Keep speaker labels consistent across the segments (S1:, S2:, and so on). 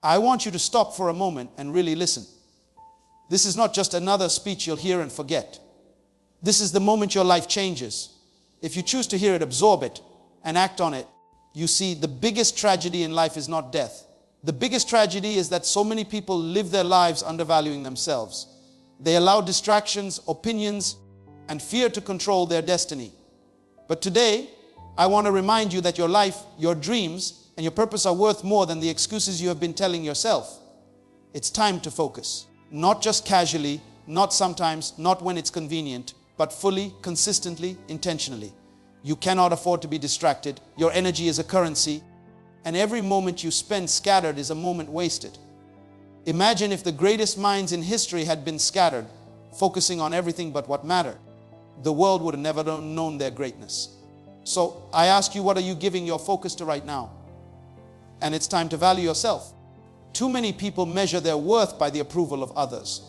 S1: I want you to stop for a moment and really listen. This is not just another speech you'll hear and forget. This is the moment your life changes. If you choose to hear it, absorb it, and act on it, you see the biggest tragedy in life is not death. The biggest tragedy is that so many people live their lives undervaluing themselves. They allow distractions, opinions, and fear to control their destiny. But today, I want to remind you that your life, your dreams, and your purpose are worth more than the excuses you have been telling yourself. It's time to focus. Not just casually, not sometimes, not when it's convenient, but fully, consistently, intentionally. You cannot afford to be distracted. Your energy is a currency, and every moment you spend scattered is a moment wasted. Imagine if the greatest minds in history had been scattered, focusing on everything but what mattered. The world would have never known their greatness. So I ask you, what are you giving your focus to right now? And it's time to value yourself. Too many people measure their worth by the approval of others.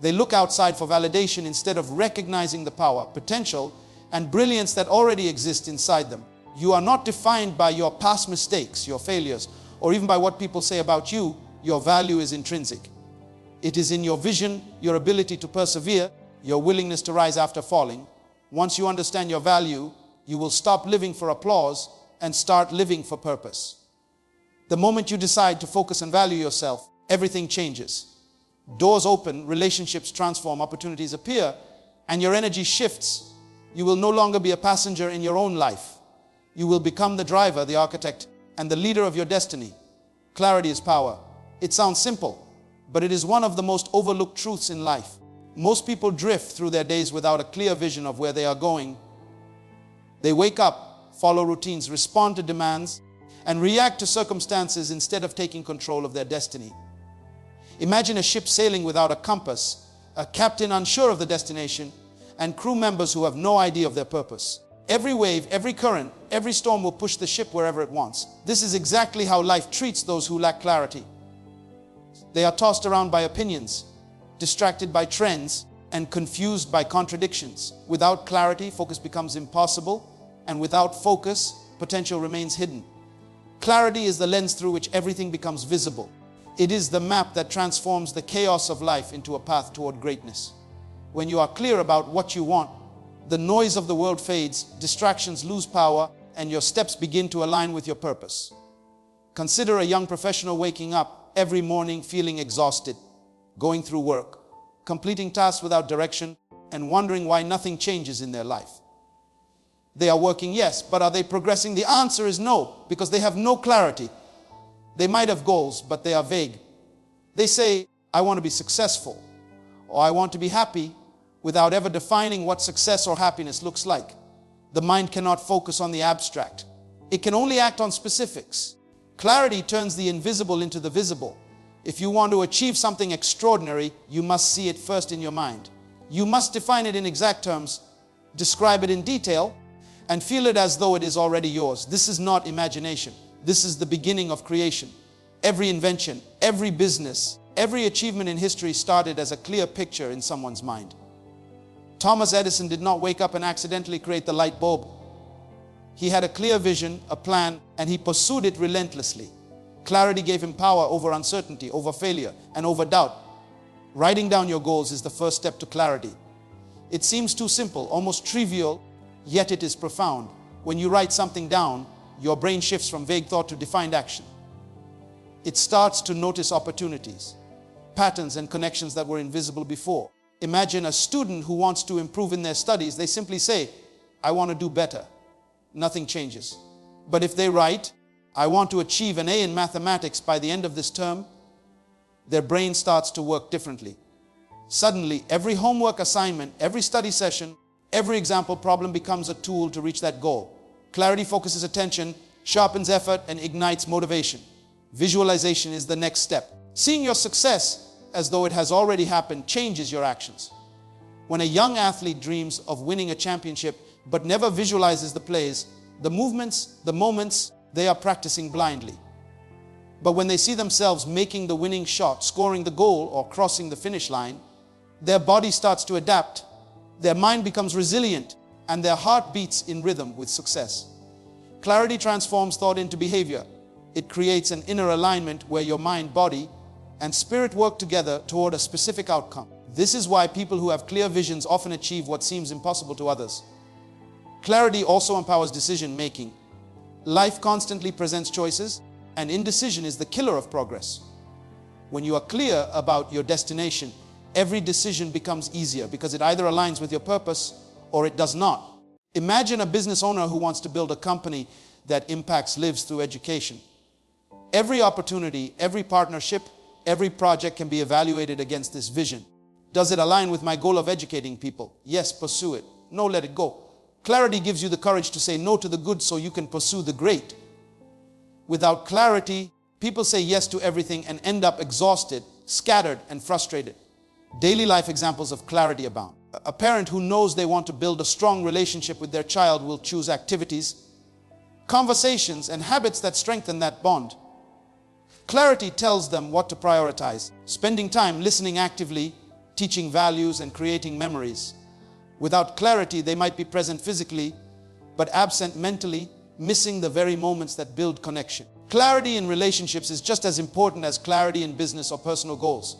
S1: They look outside for validation instead of recognizing the power, potential, and brilliance that already exists inside them. You are not defined by your past mistakes, your failures, or even by what people say about you. Your value is intrinsic. It is in your vision, your ability to persevere, your willingness to rise after falling. Once you understand your value, you will stop living for applause and start living for purpose. The moment you decide to focus and value yourself, everything changes. Doors open, relationships transform, opportunities appear, and your energy shifts. You will no longer be a passenger in your own life. You will become the driver, the architect, and the leader of your destiny. Clarity is power. It sounds simple, but it is one of the most overlooked truths in life. Most people drift through their days without a clear vision of where they are going. They wake up, follow routines, respond to demands, and react to circumstances instead of taking control of their destiny. Imagine a ship sailing without a compass, a captain unsure of the destination, and crew members who have no idea of their purpose. Every wave, every current, every storm will push the ship wherever it wants. This is exactly how life treats those who lack clarity. They are tossed around by opinions, distracted by trends, and confused by contradictions. Without clarity, focus becomes impossible, and without focus, potential remains hidden. Clarity is the lens through which everything becomes visible. It is the map that transforms the chaos of life into a path toward greatness. When you are clear about what you want, the noise of the world fades, distractions lose power, and your steps begin to align with your purpose. Consider a young professional waking up every morning feeling exhausted, going through work, completing tasks without direction, and wondering why nothing changes in their life. They are working, yes, but are they progressing? The answer is no, because they have no clarity. They might have goals, but they are vague. They say, I want to be successful, or I want to be happy, without ever defining what success or happiness looks like. The mind cannot focus on the abstract. It can only act on specifics. Clarity turns the invisible into the visible. If you want to achieve something extraordinary, you must see it first in your mind. You must define it in exact terms, describe it in detail, and feel it as though it is already yours. This is not imagination. This is the beginning of creation. Every invention, every business, every achievement in history started as a clear picture in someone's mind. Thomas Edison did not wake up and accidentally create the light bulb. He had a clear vision, a plan, and he pursued it relentlessly. Clarity gave him power over uncertainty, over failure, and over doubt. Writing down your goals is the first step to clarity. It seems too simple, almost trivial, yet it is profound. When you write something down, your brain shifts from vague thought to defined action. It starts to notice opportunities, patterns, and connections that were invisible before. Imagine a student who wants to improve in their studies. They simply say, I want to do better. Nothing changes. But if they write, I want to achieve an A in mathematics by the end of this term, their brain starts to work differently. Suddenly, every homework assignment, every study session, every example problem becomes a tool to reach that goal. Clarity focuses attention, sharpens effort, and ignites motivation. Visualization is the next step. Seeing your success as though it has already happened changes your actions. When a young athlete dreams of winning a championship but never visualizes the plays, the movements, the moments, they are practicing blindly. But when they see themselves making the winning shot, scoring the goal, or crossing the finish line, their body starts to adapt, their mind becomes resilient, and their heart beats in rhythm with success. Clarity transforms thought into behavior. It creates an inner alignment where your mind, body, and spirit work together toward a specific outcome. This is why people who have clear visions often achieve what seems impossible to others. Clarity also empowers decision making. Life constantly presents choices, and indecision is the killer of progress. When you are clear about your destination, every decision becomes easier because it either aligns with your purpose or it does not. Imagine a business owner who wants to build a company that impacts lives through education. Every opportunity, every partnership, every project can be evaluated against this vision. Does it align with my goal of educating people? Yes, pursue it. No, let it go. Clarity gives you the courage to say no to the good so you can pursue the great. Without clarity, people say yes to everything and end up exhausted, scattered, and frustrated. Daily life examples of clarity abound. A parent who knows they want to build a strong relationship with their child will choose activities, conversations, and habits that strengthen that bond. Clarity tells them what to prioritize. Spending time listening actively, teaching values, and creating memories. Without clarity, they might be present physically, but absent mentally, missing the very moments that build connection. Clarity in relationships is just as important as clarity in business or personal goals.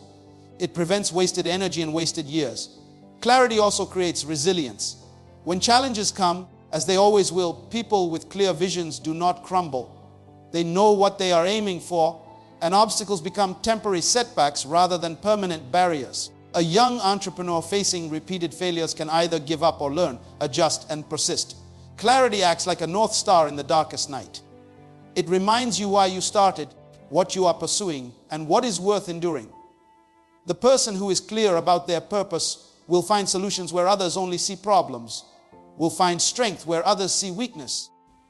S1: It prevents wasted energy and wasted years. Clarity also creates resilience. When challenges come, as they always will, people with clear visions do not crumble. They know what they are aiming for, and obstacles become temporary setbacks rather than permanent barriers. A young entrepreneur facing repeated failures can either give up or learn, adjust, and persist. Clarity acts like a north star in the darkest night. It reminds you why you started, what you are pursuing, and what is worth enduring. The person who is clear about their purpose will find solutions where others only see problems, will find strength where others see weakness,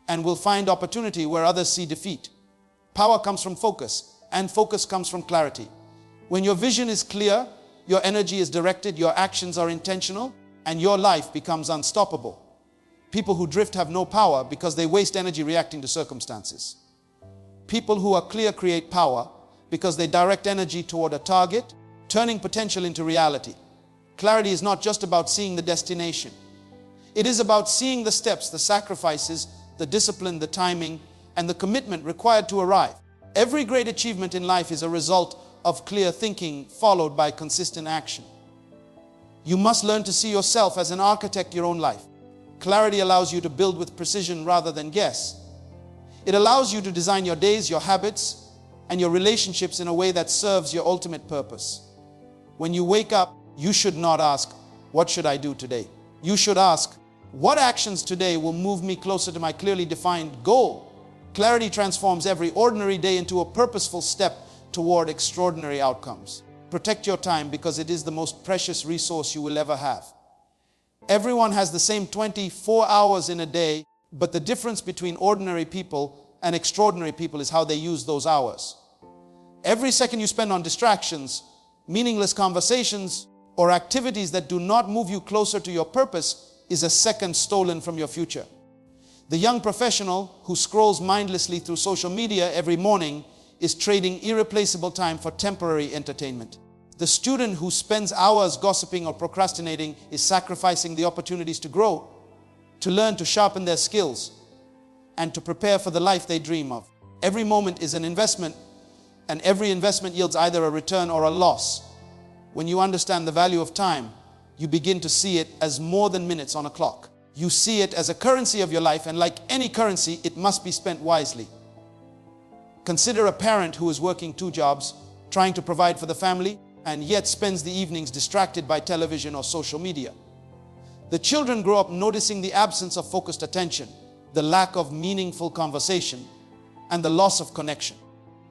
S1: and will find opportunity where others see defeat. Power comes from focus, and focus comes from clarity. When your vision is clear, your energy is directed, your actions are intentional, and your life becomes unstoppable. People who drift have no power because they waste energy reacting to circumstances. People who are clear create power because they direct energy toward a target, turning potential into reality. Clarity is not just about seeing the destination. It is about seeing the steps, the sacrifices, the discipline, the timing, and the commitment required to arrive. Every great achievement in life is a result of clear thinking followed by consistent action. You must learn to see yourself as an architect of your own life. Clarity allows you to build with precision rather than guess. It allows you to design your days, your habits, and your relationships in a way that serves your ultimate purpose. When you wake up, you should not ask, "What should I do today?" You should ask, "What actions today will move me closer to my clearly defined goal?" Clarity transforms every ordinary day into a purposeful step toward extraordinary outcomes. Protect your time because it is the most precious resource you will ever have. Everyone has the same 24 hours in a day, but the difference between ordinary people and extraordinary people is how they use those hours. Every second you spend on distractions, meaningless conversations, or activities that do not move you closer to your purpose is a second stolen from your future. The young professional who scrolls mindlessly through social media every morning is trading irreplaceable time for temporary entertainment. The student who spends hours gossiping or procrastinating is sacrificing the opportunities to grow, to learn, to sharpen their skills, and to prepare for the life they dream of. Every moment is an investment, and every investment yields either a return or a loss. When you understand the value of time, you begin to see it as more than minutes on a clock. You see it as a currency of your life, and like any currency, it must be spent wisely. Consider a parent who is working 2 jobs, trying to provide for the family, and yet spends the evenings distracted by television or social media. The children grow up noticing the absence of focused attention, the lack of meaningful conversation, and the loss of connection.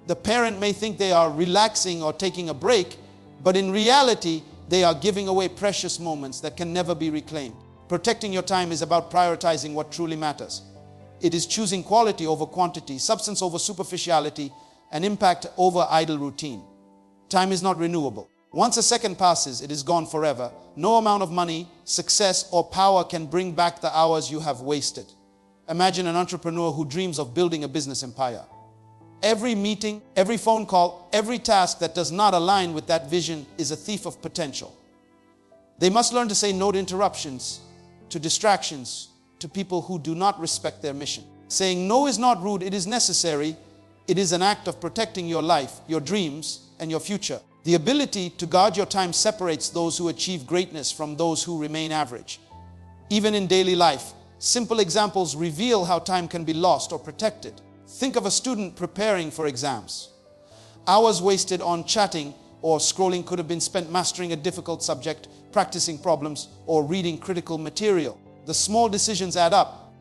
S1: The parent may think they are relaxing or taking a break, but in reality, they are giving away precious moments that can never be reclaimed. Protecting your time is about prioritizing what truly matters. It is choosing quality over quantity, substance over superficiality, and impact over idle routine. Time is not renewable. Once a second passes, it is gone forever. No amount of money, success, or power can bring back the hours you have wasted. Imagine an entrepreneur who dreams of building a business empire. Every meeting, every phone call, every task that does not align with that vision is a thief of potential. They must learn to say no to interruptions, to distractions, to people who do not respect their mission. Saying no is not rude, it is necessary, It is an act of protecting your life, your dreams, and your future. The ability to guard your time separates those who achieve greatness from those who remain average. Even in daily life, simple examples reveal how time can be lost or protected. Think of a student preparing for exams. Hours wasted on chatting or scrolling could have been spent mastering a difficult subject, practicing problems, or reading critical material. The small decisions add up.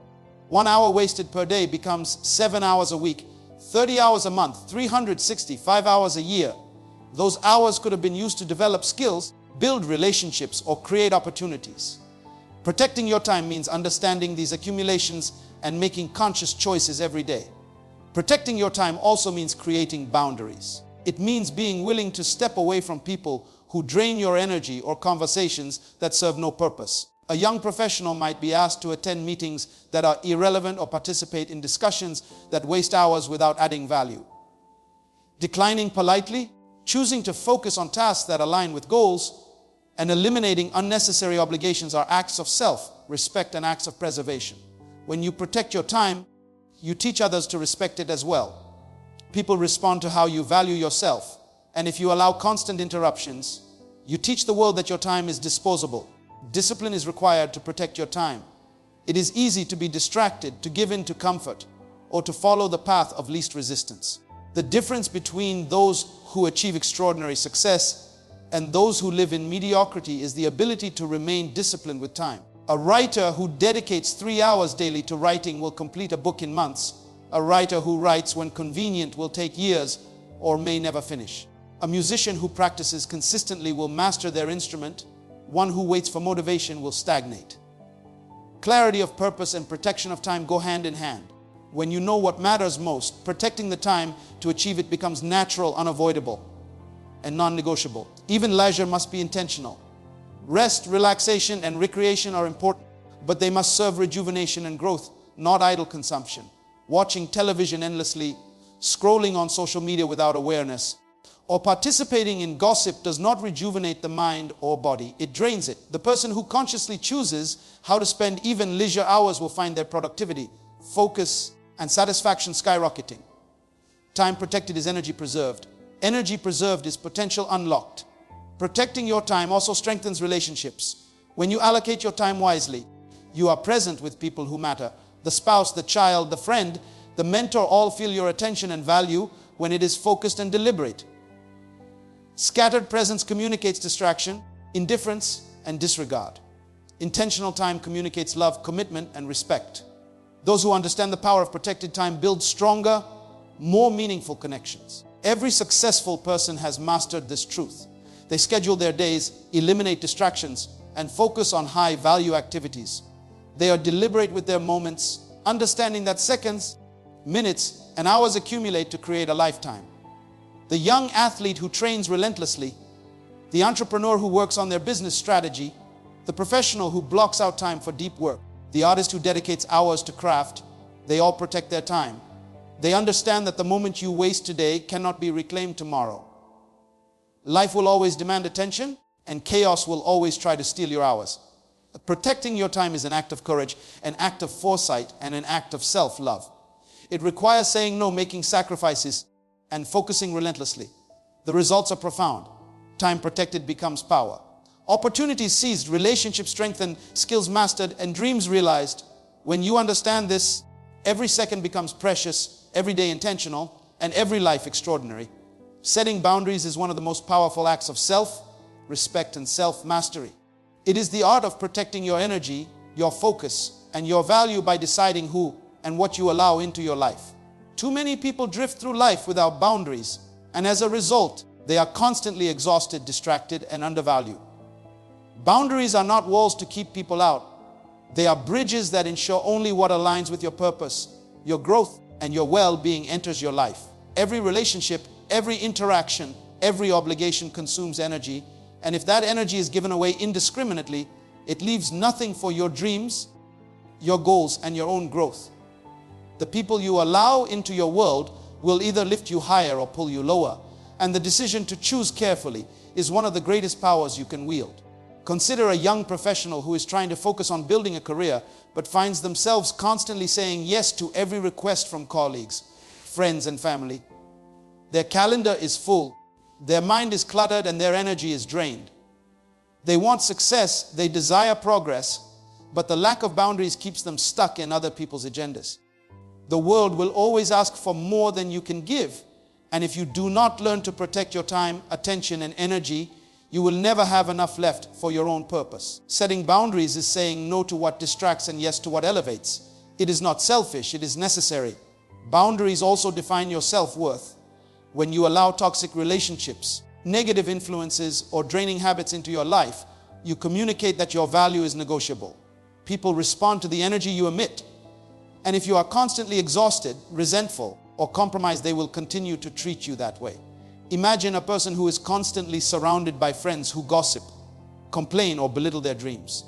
S1: 1 hour wasted per day becomes 7 hours a week, 30 hours a month, 365 hours a year. Those hours could have been used to develop skills, build relationships, or create opportunities. Protecting your time means understanding these accumulations and making conscious choices every day. Protecting your time also means creating boundaries. It means being willing to step away from people who drain your energy or conversations that serve no purpose. A young professional might be asked to attend meetings that are irrelevant or participate in discussions that waste hours without adding value. Declining politely, choosing to focus on tasks that align with goals, and eliminating unnecessary obligations are acts of self-respect and acts of preservation. When you protect your time, you teach others to respect it as well. People respond to how you value yourself, and if you allow constant interruptions, you teach the world that your time is disposable. Discipline is required to protect your time. It is easy to be distracted, to give in to comfort, or to follow the path of least resistance. The difference between those who achieve extraordinary success and those who live in mediocrity is the ability to remain disciplined with time. A writer who dedicates 3 hours daily to writing will complete a book in months. A writer who writes when convenient will take years or may never finish. A musician who practices consistently will master their instrument. One who waits for motivation will stagnate. Clarity of purpose and protection of time go hand in hand. When you know what matters most, protecting the time to achieve it becomes natural, unavoidable, and non-negotiable. Even leisure must be intentional. Rest, relaxation, and recreation are important, but they must serve rejuvenation and growth, not idle consumption. Watching television endlessly, scrolling on social media without awareness, or participating in gossip does not rejuvenate the mind or body. It drains it. The person who consciously chooses how to spend even leisure hours will find their productivity, focus, and satisfaction skyrocketing. Time protected is energy preserved. Energy preserved is potential unlocked. Protecting your time also strengthens relationships. When you allocate your time wisely, you are present with people who matter. The spouse, the child, the friend, the mentor all feel your attention and value when it is focused and deliberate. Scattered presence communicates distraction, indifference, and disregard. Intentional time communicates love, commitment, and respect. Those who understand the power of protected time build stronger, more meaningful connections. Every successful person has mastered this truth. They schedule their days, eliminate distractions, and focus on high-value activities. They are deliberate with their moments, understanding that seconds, minutes, and hours accumulate to create a lifetime. The young athlete who trains relentlessly, the entrepreneur who works on their business strategy, the professional who blocks out time for deep work, the artist who dedicates hours to craft, they all protect their time. They understand that the moment you waste today cannot be reclaimed tomorrow. Life will always demand attention, and chaos will always try to steal your hours. Protecting your time is an act of courage, an act of foresight, and an act of self-love. It requires saying no, making sacrifices, and focusing relentlessly. The results are profound. Time protected becomes power. Opportunities seized, relationships strengthened, skills mastered, and dreams realized. When you understand this, every second becomes precious, every day intentional, and every life extraordinary. Setting boundaries is one of the most powerful acts of self-respect and self-mastery. It is the art of protecting your energy, your focus, and your value by deciding who and what you allow into your life. Too many people drift through life without boundaries, and as a result, they are constantly exhausted, distracted, and undervalued. Boundaries are not walls to keep people out. They are bridges that ensure only what aligns with your purpose, your growth, and your well-being enters your life. Every relationship, every interaction, every obligation consumes energy, and if that energy is given away indiscriminately, it leaves nothing for your dreams, your goals, and your own growth. The people you allow into your world will either lift you higher or pull you lower, and the decision to choose carefully is one of the greatest powers you can wield. Consider a young professional who is trying to focus on building a career, but finds themselves constantly saying yes to every request from colleagues, friends and family. Their calendar is full, their mind is cluttered, and their energy is drained. They want success, they desire progress, but the lack of boundaries keeps them stuck in other people's agendas. The world will always ask for more than you can give, and if you do not learn to protect your time, attention, and energy, you will never have enough left for your own purpose. Setting boundaries is saying no to what distracts and yes to what elevates. It is not selfish, it is necessary. Boundaries also define your self-worth. When you allow toxic relationships, negative influences, or draining habits into your life, you communicate that your value is negotiable. People respond to the energy you emit. And if you are constantly exhausted, resentful, or compromised, they will continue to treat you that way. Imagine a person who is constantly surrounded by friends who gossip, complain, or belittle their dreams.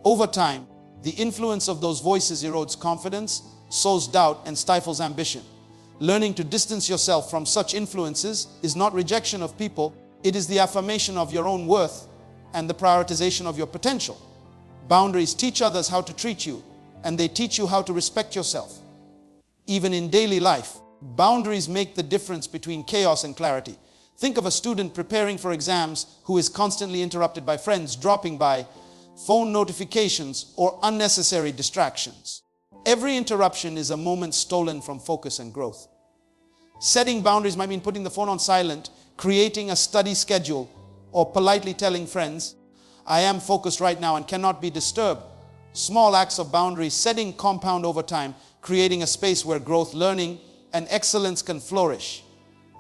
S1: Over time, the influence of those voices erodes confidence, sows doubt, and stifles ambition. Learning to distance yourself from such influences is not rejection of people, it is the affirmation of your own worth and the prioritization of your potential. Boundaries teach others how to treat you, and they teach you how to respect yourself. Even in daily life, boundaries make the difference between chaos and clarity. Think of a student preparing for exams who is constantly interrupted by friends dropping by, phone notifications, or unnecessary distractions. Every interruption is a moment stolen from focus and growth. Setting boundaries might mean putting the phone on silent, creating a study schedule, or politely telling friends, "I am focused right now and cannot be disturbed." Small acts of boundary setting compound over time, creating a space where growth, learning, and excellence can flourish.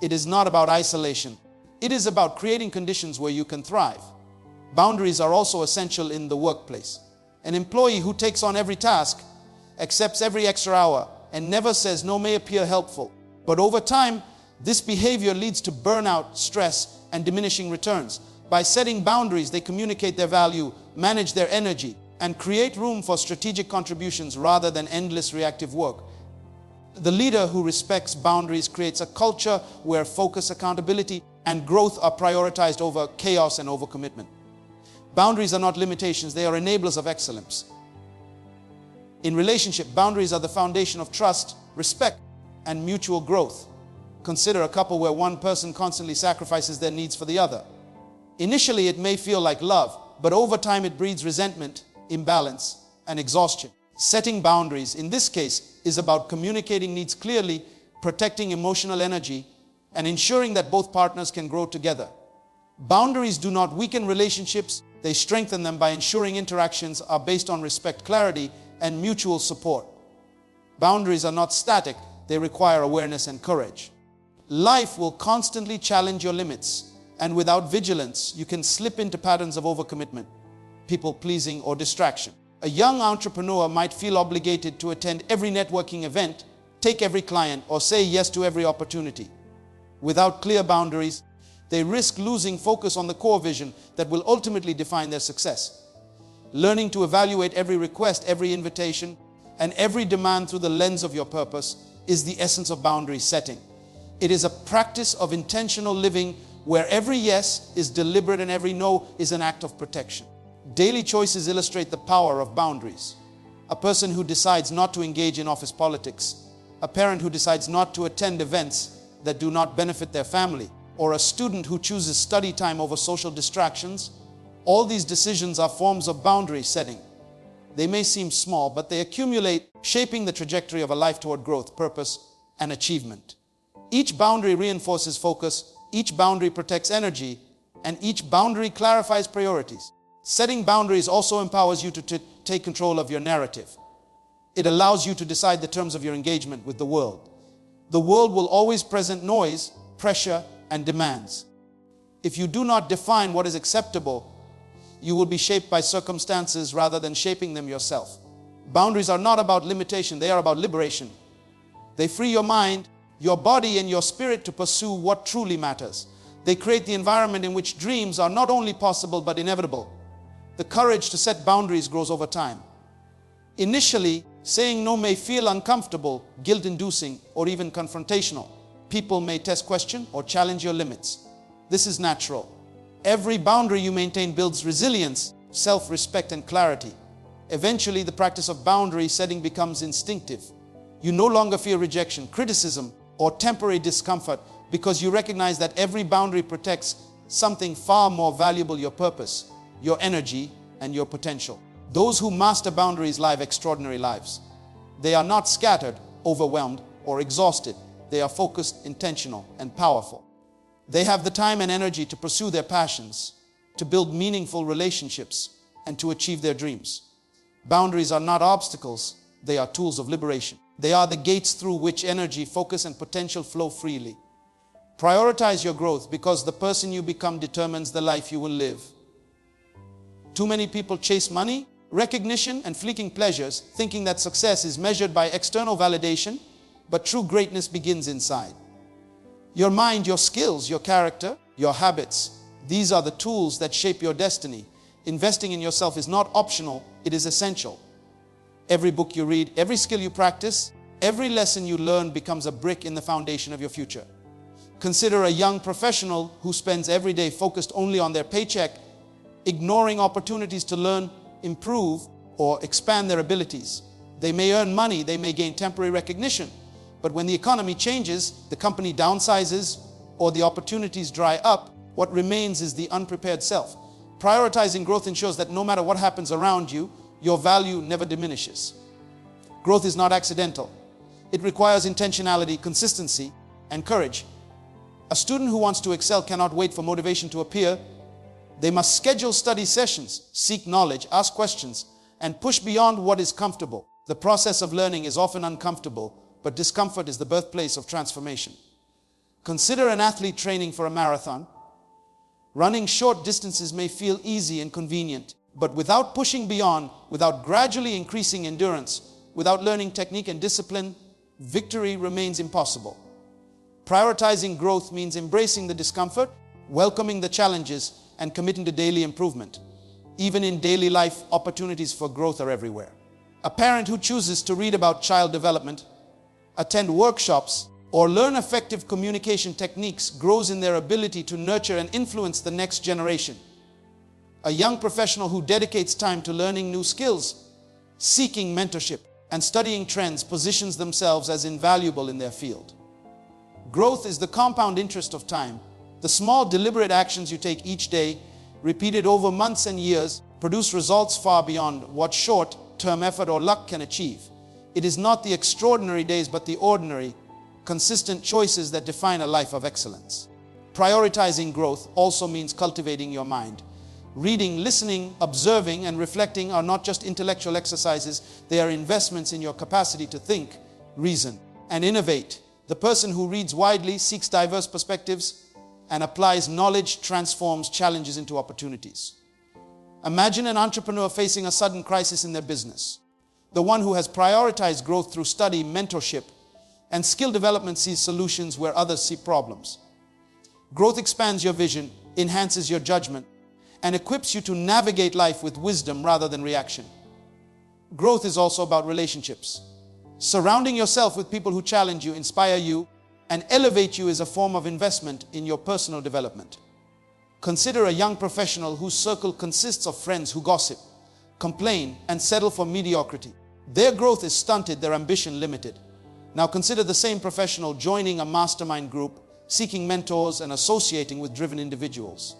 S1: It is not about isolation. It is about creating conditions where you can thrive. Boundaries are also essential in the workplace. An employee who takes on every task, accepts every extra hour, and never says no may appear helpful. But over time, this behavior leads to burnout, stress, and diminishing returns. By setting boundaries, they communicate their value, manage their energy, and create room for strategic contributions rather than endless reactive work. The leader who respects boundaries creates a culture where focus, accountability, and growth are prioritized over chaos and overcommitment. Boundaries are not limitations, they are enablers of excellence. In relationship, boundaries are the foundation of trust, respect, and mutual growth. Consider a couple where one person constantly sacrifices their needs for the other. Initially, it may feel like love, but over time it breeds resentment, imbalance, and exhaustion. Setting boundaries, in this case, is about communicating needs clearly, protecting emotional energy, and ensuring that both partners can grow together. Boundaries do not weaken relationships, they strengthen them by ensuring interactions are based on respect, clarity, and mutual support. Boundaries are not static, they require awareness and courage. Life will constantly challenge your limits, and without vigilance, you can slip into patterns of overcommitment, people-pleasing, or distraction. A young entrepreneur might feel obligated to attend every networking event, take every client, or say yes to every opportunity. Without clear boundaries, they risk losing focus on the core vision that will ultimately define their success. Learning to evaluate every request, every invitation, and every demand through the lens of your purpose is the essence of boundary setting. It is a practice of intentional living where every yes is deliberate and every no is an act of protection. Daily choices illustrate the power of boundaries. A person who decides not to engage in office politics, a parent who decides not to attend events that do not benefit their family, or a student who chooses study time over social distractions, all these decisions are forms of boundary setting. They may seem small, but they accumulate, shaping the trajectory of a life toward growth, purpose, and achievement. Each boundary reinforces focus, each boundary protects energy, and each boundary clarifies priorities. Setting boundaries also empowers you to take control of your narrative. It allows you to decide the terms of your engagement with the world. The world will always present noise, pressure, and demands. If you do not define what is acceptable, you will be shaped by circumstances rather than shaping them yourself. Boundaries are not about limitation, they are about liberation. They free your mind, your body, and your spirit to pursue what truly matters. They create the environment in which dreams are not only possible but inevitable. The courage to set boundaries grows over time. Initially, saying no may feel uncomfortable, guilt-inducing, or even confrontational. People may test, question, or challenge your limits. This is natural. Every boundary you maintain builds resilience, self-respect, and clarity. Eventually, the practice of boundary setting becomes instinctive. You no longer fear rejection, criticism, or temporary discomfort because you recognize that every boundary protects something far more valuable: your purpose, your energy, and your potential. Those who master boundaries live extraordinary lives. They are not scattered, overwhelmed, or exhausted. They are focused, intentional, and powerful. They have the time and energy to pursue their passions, to build meaningful relationships, and to achieve their dreams. Boundaries are not obstacles, they are tools of liberation. They are the gates through which energy, focus, and potential flow freely. Prioritize your growth, because the person you become determines the life you will live. Too many people chase money, recognition, and fleeting pleasures, thinking that success is measured by external validation, but true greatness begins inside. Your mind, your skills, your character, your habits, these are the tools that shape your destiny. Investing in yourself is not optional, it is essential. Every book you read, every skill you practice, every lesson you learn becomes a brick in the foundation of your future. Consider a young professional who spends every day focused only on their paycheck, ignoring opportunities to learn, improve, or expand their abilities. They may earn money, they may gain temporary recognition, but when the economy changes, the company downsizes, or the opportunities dry up, what remains is the unprepared self. Prioritizing growth ensures that no matter what happens around you, your value never diminishes. Growth is not accidental. It requires intentionality, consistency, and courage. A student who wants to excel cannot wait for motivation to appear. They must schedule study sessions, seek knowledge, ask questions, and push beyond what is comfortable. The process of learning is often uncomfortable, but discomfort is the birthplace of transformation. Consider an athlete training for a marathon. Running short distances may feel easy and convenient, but without pushing beyond, without gradually increasing endurance, without learning technique and discipline, victory remains impossible. Prioritizing growth means embracing the discomfort, welcoming the challenges, and committing to daily improvement. Even in daily life, opportunities for growth are everywhere. A parent who chooses to read about child development, attend workshops, or learn effective communication techniques grows in their ability to nurture and influence the next generation. A young professional who dedicates time to learning new skills, seeking mentorship, and studying trends positions themselves as invaluable in their field. Growth is the compound interest of time. The small, deliberate actions you take each day, repeated over months and years, produce results far beyond what short-term effort or luck can achieve. It is not the extraordinary days, but the ordinary, consistent choices that define a life of excellence. Prioritizing growth also means cultivating your mind. Reading, listening, observing, and reflecting are not just intellectual exercises, they are investments in your capacity to think, reason, and innovate. The person who reads widely, seeks diverse perspectives, and applies knowledge transforms challenges into opportunities. Imagine an entrepreneur facing a sudden crisis in their business. The one who has prioritized growth through study, mentorship, and skill development sees solutions where others see problems. Growth expands your vision, enhances your judgment, and equips you to navigate life with wisdom rather than reaction. Growth is also about relationships. Surrounding yourself with people who challenge you, inspire you, and elevate you is a form of investment in your personal development. Consider a young professional whose circle consists of friends who gossip, complain, and settle for mediocrity. Their growth is stunted, their ambition limited. Now consider the same professional joining a mastermind group, seeking mentors, and associating with driven individuals.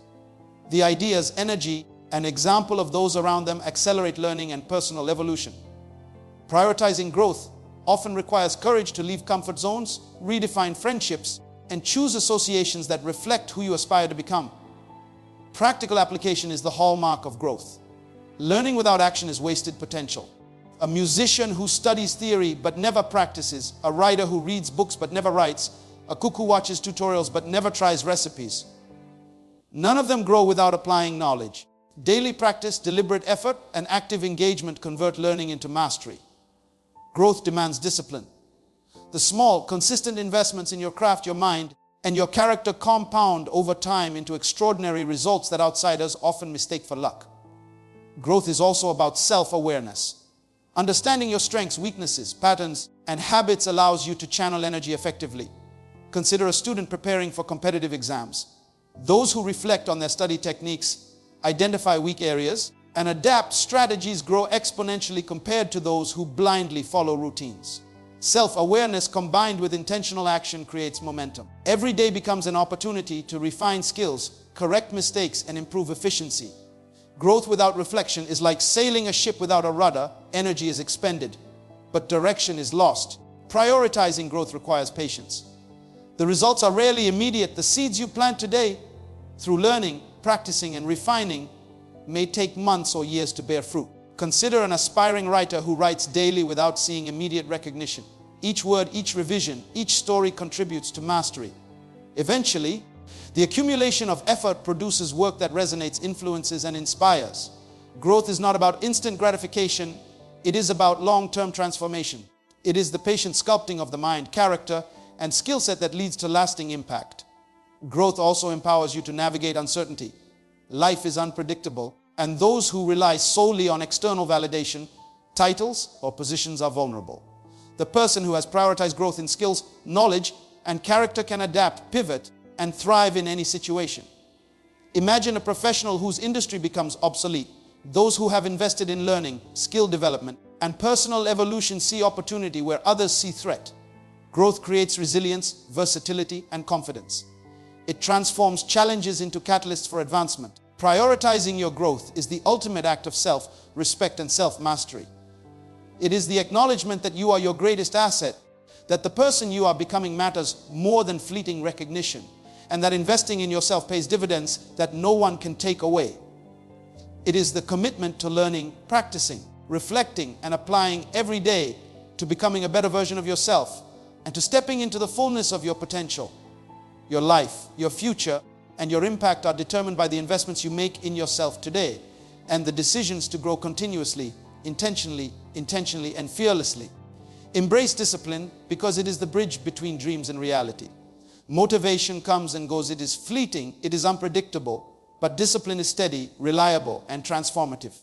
S1: The ideas, energy, and example of those around them accelerate learning and personal evolution. Prioritizing growth often requires courage to leave comfort zones, redefine friendships, and choose associations that reflect who you aspire to become. Practical application is the hallmark of growth. Learning without action is wasted potential. A musician who studies theory but never practices, a writer who reads books but never writes, a cook who watches tutorials but never tries recipes. None of them grow without applying knowledge. Daily practice, deliberate effort, and active engagement convert learning into mastery. Growth demands discipline. The small, consistent investments in your craft, your mind, and your character compound over time into extraordinary results that outsiders often mistake for luck. Growth is also about self-awareness. Understanding your strengths, weaknesses, patterns, and habits allows you to channel energy effectively. Consider a student preparing for competitive exams. Those who reflect on their study techniques, identify weak areas, and adapt strategies grow exponentially compared to those who blindly follow routines. Self-awareness combined with intentional action creates momentum. Every day becomes an opportunity to refine skills, correct mistakes, and improve efficiency. Growth without reflection is like sailing a ship without a rudder. Energy is expended, but direction is lost. Prioritizing growth requires patience. The results are rarely immediate. The seeds you plant today, through learning, practicing, and refining, may take months or years to bear fruit. Consider an aspiring writer who writes daily without seeing immediate recognition. Each word, each revision, each story contributes to mastery. Eventually, the accumulation of effort produces work that resonates, influences, and inspires. Growth is not about instant gratification. It is about long-term transformation. It is the patient sculpting of the mind, character, and skill set that leads to lasting impact. Growth also empowers you to navigate uncertainty. Life is unpredictable, and those who rely solely on external validation, titles, or positions are vulnerable. The person who has prioritized growth in skills, knowledge, and character can adapt, pivot, and thrive in any situation. Imagine a professional whose industry becomes obsolete. Those who have invested in learning, skill development, and personal evolution see opportunity where others see threat. Growth creates resilience, versatility, and confidence. It transforms challenges into catalysts for advancement. Prioritizing your growth is the ultimate act of self-respect and self-mastery. It is the acknowledgement that you are your greatest asset, that the person you are becoming matters more than fleeting recognition, and that investing in yourself pays dividends that no one can take away. It is the commitment to learning, practicing, reflecting, and applying every day to becoming a better version of yourself and to stepping into the fullness of your potential. Your life, your future, and your impact are determined by the investments you make in yourself today and the decisions to grow continuously, intentionally, and fearlessly. Embrace discipline because it is the bridge between dreams and reality. Motivation comes and goes. It is fleeting, it is unpredictable, but discipline is steady, reliable, and transformative.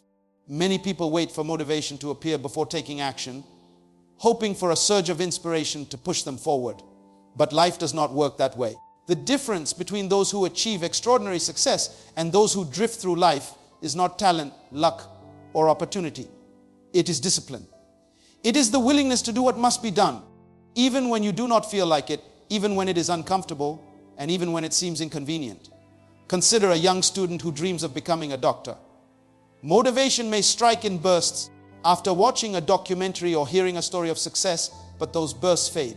S1: Many people wait for motivation to appear before taking action, hoping for a surge of inspiration to push them forward. But life does not work that way. The difference between those who achieve extraordinary success and those who drift through life is not talent, luck, or opportunity. It is discipline. It is the willingness to do what must be done, even when you do not feel like it, even when it is uncomfortable, and even when it seems inconvenient. Consider a young student who dreams of becoming a doctor. Motivation may strike in bursts after watching a documentary or hearing a story of success, but those bursts fade.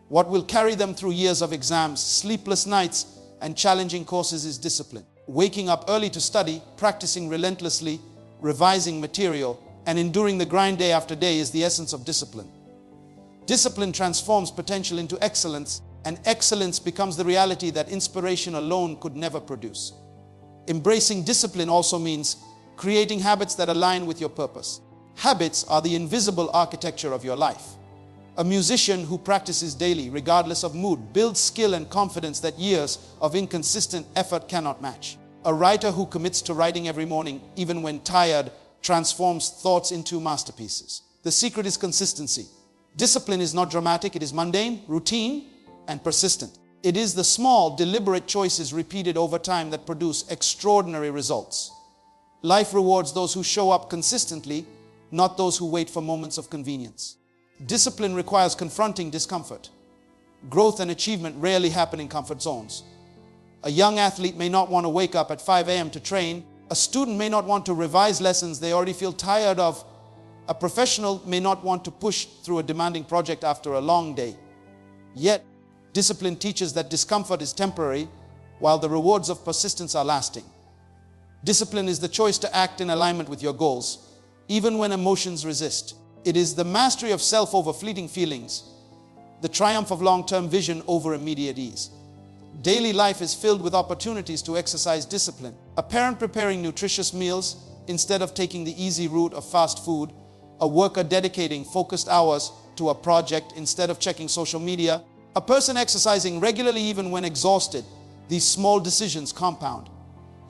S1: What will carry them through years of exams, sleepless nights, and challenging courses is discipline. Waking up early to study, practicing relentlessly, revising material, and enduring the grind day after day is the essence of discipline. Discipline transforms potential into excellence, and excellence becomes the reality that inspiration alone could never produce. Embracing discipline also means creating habits that align with your purpose. Habits are the invisible architecture of your life. A musician who practices daily, regardless of mood, builds skill and confidence that years of inconsistent effort cannot match. A writer who commits to writing every morning, even when tired, transforms thoughts into masterpieces. The secret is consistency. Discipline is not dramatic, it is mundane, routine, and persistent. It is the small, deliberate choices repeated over time that produce extraordinary results. Life rewards those who show up consistently, not those who wait for moments of convenience. Discipline requires confronting discomfort. Growth and achievement rarely happen in comfort zones. A young athlete may not want to wake up at 5 a.m. to train. A student may not want to revise lessons they already feel tired of. A professional may not want to push through a demanding project after a long day. Yet, discipline teaches that discomfort is temporary, while the rewards of persistence are lasting. Discipline is the choice to act in alignment with your goals, even when emotions resist. It is the mastery of self over fleeting feelings, the triumph of long-term vision over immediate ease. Daily life is filled with opportunities to exercise discipline. A parent preparing nutritious meals instead of taking the easy route of fast food, a worker dedicating focused hours to a project instead of checking social media, a person exercising regularly even when exhausted. These small decisions compound.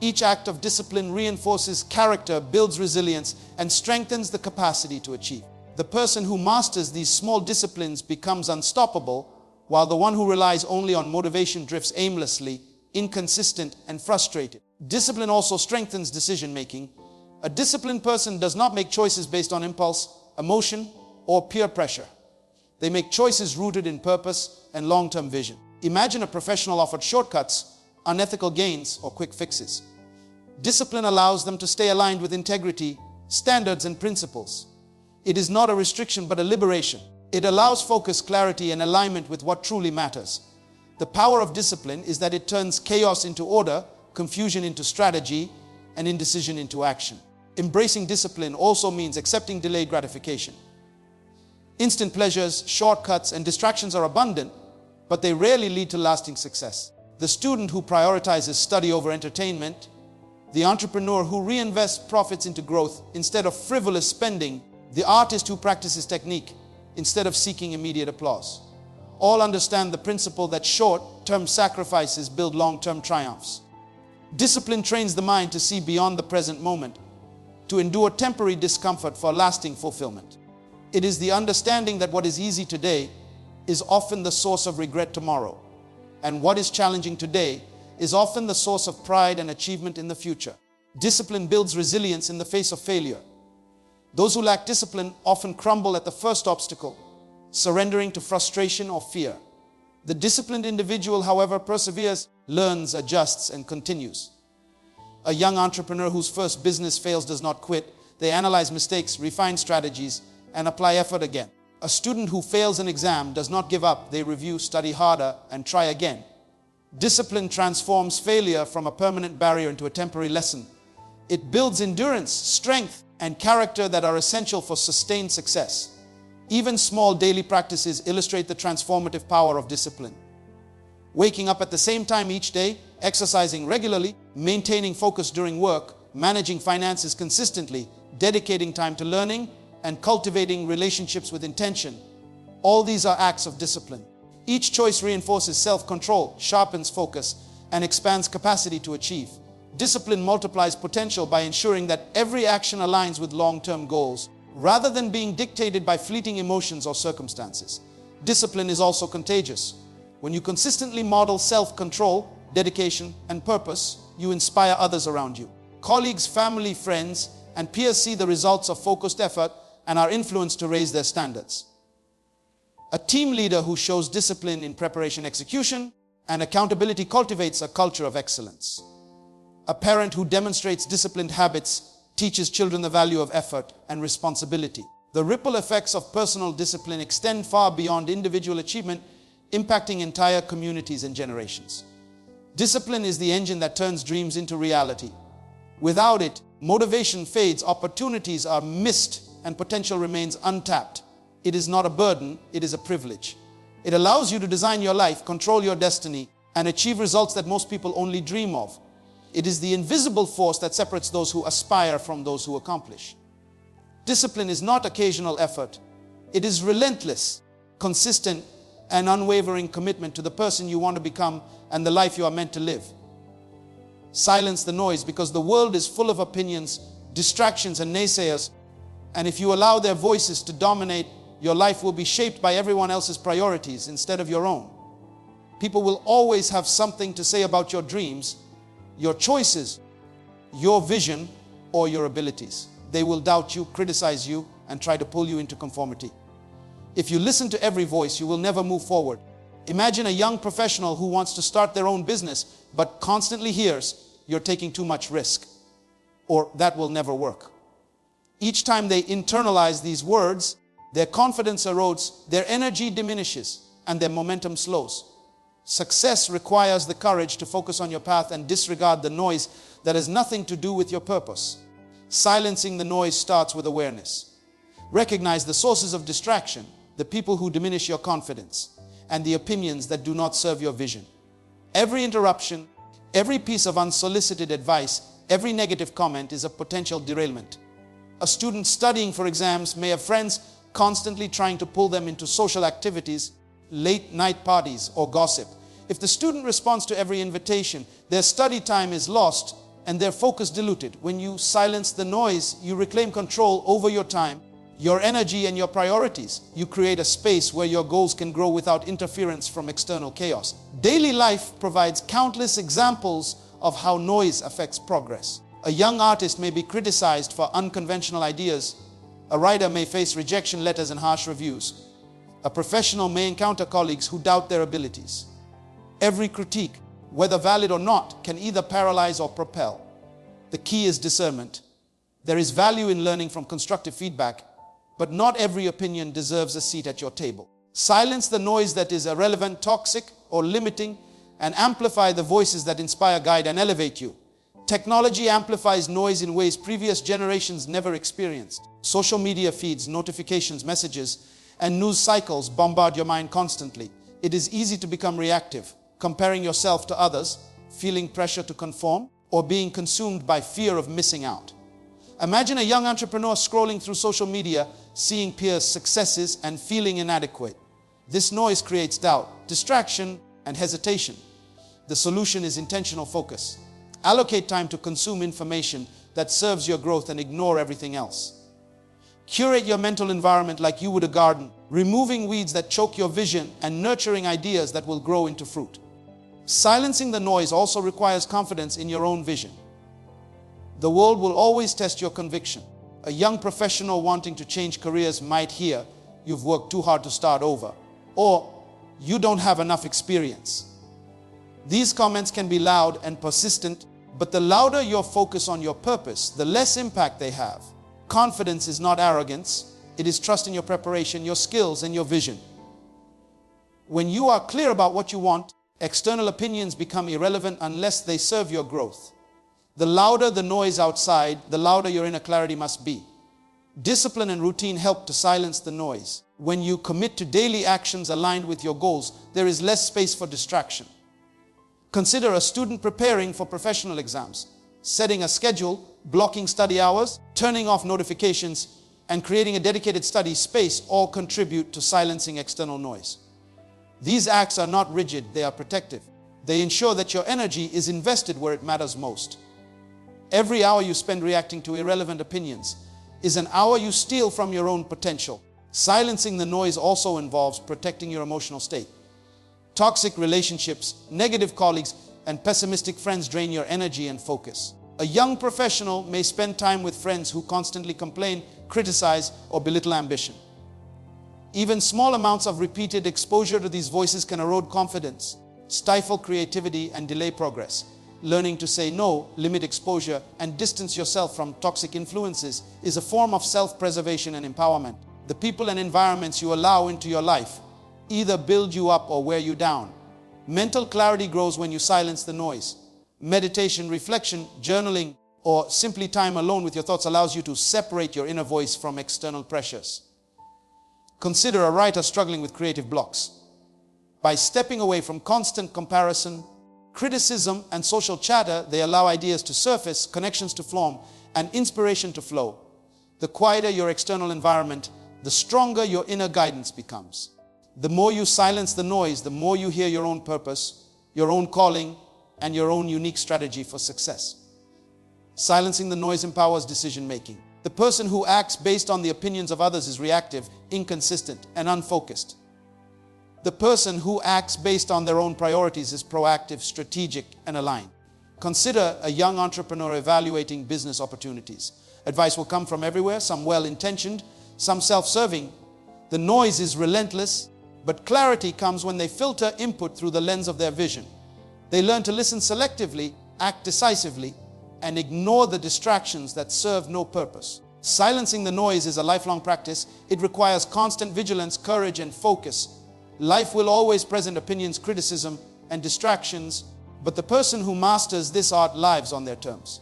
S1: Each act of discipline reinforces character, builds resilience, and strengthens the capacity to achieve. The person who masters these small disciplines becomes unstoppable, while the one who relies only on motivation drifts aimlessly, inconsistent, and frustrated. Discipline also strengthens decision-making. A disciplined person does not make choices based on impulse, emotion, or peer pressure. They make choices rooted in purpose and long-term vision. Imagine a professional offered shortcuts, unethical gains, or quick fixes. Discipline allows them to stay aligned with integrity, standards, and principles. It is not a restriction but a liberation. It allows focus, clarity, and alignment with what truly matters. The power of discipline is that it turns chaos into order, confusion into strategy, and indecision into action. Embracing discipline also means accepting delayed gratification. Instant pleasures, shortcuts, and distractions are abundant, but they rarely lead to lasting success. The student who prioritizes study over entertainment, the entrepreneur who reinvests profits into growth instead of frivolous spending, the artist who practices technique instead of seeking immediate applause, all understand the principle that short-term sacrifices build long-term triumphs. Discipline trains the mind to see beyond the present moment, to endure temporary discomfort for lasting fulfillment. It is the understanding that what is easy today is often the source of regret tomorrow, and what is challenging today is often the source of pride and achievement in the future. Discipline builds resilience in the face of failure. Those who lack discipline often crumble at the first obstacle, surrendering to frustration or fear. The disciplined individual, however, perseveres, learns, adjusts, and continues. A young entrepreneur whose first business fails does not quit. They analyze mistakes, refine strategies, and apply effort again. A student who fails an exam does not give up. They review, study harder, and try again. Discipline transforms failure from a permanent barrier into a temporary lesson. It builds endurance, strength, and character that are essential for sustained success. Even small daily practices illustrate the transformative power of discipline. Waking up at the same time each day, exercising regularly, maintaining focus during work, managing finances consistently, dedicating time to learning, and cultivating relationships with intention. All these are acts of discipline. Each choice reinforces self-control, sharpens focus, and expands capacity to achieve. Discipline multiplies potential by ensuring that every action aligns with long-term goals, rather than being dictated by fleeting emotions or circumstances. Discipline is also contagious. When you consistently model self-control, dedication, and purpose, you inspire others around you. Colleagues, family, friends, and peers see the results of focused effort and are influenced to raise their standards. A team leader who shows discipline in preparation, execution, and accountability cultivates a culture of excellence. A parent who demonstrates disciplined habits teaches children the value of effort and responsibility. The ripple effects of personal discipline extend far beyond individual achievement, impacting entire communities and generations. Discipline is the engine that turns dreams into reality. Without it, motivation fades, opportunities are missed, and potential remains untapped. It is not a burden, it is a privilege. It allows you to design your life, control your destiny, and achieve results that most people only dream of. It is the invisible force that separates those who aspire from those who accomplish. Discipline is not occasional effort. It is relentless, consistent, and unwavering commitment to the person you want to become and the life you are meant to live. Silence the noise, because the world is full of opinions, distractions, and naysayers. And if you allow their voices to dominate, your life will be shaped by everyone else's priorities instead of your own. People will always have something to say about your dreams, your choices, your vision, or your abilities. They will doubt you, criticize you, and try to pull you into conformity. If you listen to every voice, you will never move forward. Imagine a young professional who wants to start their own business, but constantly hears, "You're taking too much risk," or "That will never work." Each time they internalize these words, their confidence erodes, their energy diminishes, and their momentum slows. Success requires the courage to focus on your path and disregard the noise that has nothing to do with your purpose. Silencing the noise starts with awareness. Recognize the sources of distraction, the people who diminish your confidence, and the opinions that do not serve your vision. Every interruption, every piece of unsolicited advice, every negative comment is a potential derailment. A student studying for exams may have friends constantly trying to pull them into social activities, late night parties, or gossip. If the student responds to every invitation, their study time is lost and their focus diluted. When you silence the noise, you reclaim control over your time, your energy, and your priorities. You create a space where your goals can grow without interference from external chaos. Daily life provides countless examples of how noise affects progress. A young artist may be criticized for unconventional ideas. A writer may face rejection letters and harsh reviews. A professional may encounter colleagues who doubt their abilities. Every critique, whether valid or not, can either paralyze or propel. The key is discernment. There is value in learning from constructive feedback, but not every opinion deserves a seat at your table. Silence the noise that is irrelevant, toxic, or limiting, and amplify the voices that inspire, guide, and elevate you. Technology amplifies noise in ways previous generations never experienced. Social media feeds, notifications, messages, and news cycles bombard your mind constantly. It is easy to become reactive, comparing yourself to others, feeling pressure to conform, or being consumed by fear of missing out. Imagine a young entrepreneur scrolling through social media, seeing peers' successes and feeling inadequate. This noise creates doubt, distraction, and hesitation. The solution is intentional focus. Allocate time to consume information that serves your growth and ignore everything else. Curate your mental environment like you would a garden, removing weeds that choke your vision and nurturing ideas that will grow into fruit. Silencing the noise also requires confidence in your own vision. The world will always test your conviction. A young professional wanting to change careers might hear, "You've worked too hard to start over," or "You don't have enough experience." These comments can be loud and persistent, but the louder your focus on your purpose, the less impact they have. Confidence is not arrogance. It is trust in your preparation, your skills, and your vision. When you are clear about what you want, external opinions become irrelevant unless they serve your growth. The louder the noise outside, the louder your inner clarity must be. Discipline and routine help to silence the noise. When you commit to daily actions aligned with your goals, there is less space for distraction. Consider a student preparing for professional exams. Setting a schedule, blocking study hours, turning off notifications, and creating a dedicated study space all contribute to silencing external noise. These acts are not rigid, they are protective. They ensure that your energy is invested where it matters most. Every hour you spend reacting to irrelevant opinions is an hour you steal from your own potential. Silencing the noise also involves protecting your emotional state. Toxic relationships, negative colleagues, and pessimistic friends drain your energy and focus. A young professional may spend time with friends who constantly complain, criticize, or belittle ambition. Even small amounts of repeated exposure to these voices can erode confidence, stifle creativity, and delay progress. Learning to say no, limit exposure, and distance yourself from toxic influences is a form of self-preservation and empowerment. The people and environments you allow into your life either build you up or wear you down. Mental clarity grows when you silence the noise. Meditation, reflection, journaling, or simply time alone with your thoughts allows you to separate your inner voice from external pressures. Consider a writer struggling with creative blocks. By stepping away from constant comparison, criticism, and social chatter, they allow ideas to surface, connections to form, and inspiration to flow. The quieter your external environment, the stronger your inner guidance becomes. The more you silence the noise, the more you hear your own purpose, your own calling, and your own unique strategy for success. Silencing the noise empowers decision-making. The person who acts based on the opinions of others is reactive, inconsistent, and unfocused. The person who acts based on their own priorities is proactive, strategic, and aligned. Consider a young entrepreneur evaluating business opportunities. Advice will come from everywhere, some well-intentioned, some self-serving. The noise is relentless, but clarity comes when they filter input through the lens of their vision. They learn to listen selectively, act decisively, and ignore the distractions that serve no purpose. Silencing the noise is a lifelong practice. It requires constant vigilance, courage, and focus. Life will always present opinions, criticism, and distractions, but the person who masters this art lives on their terms.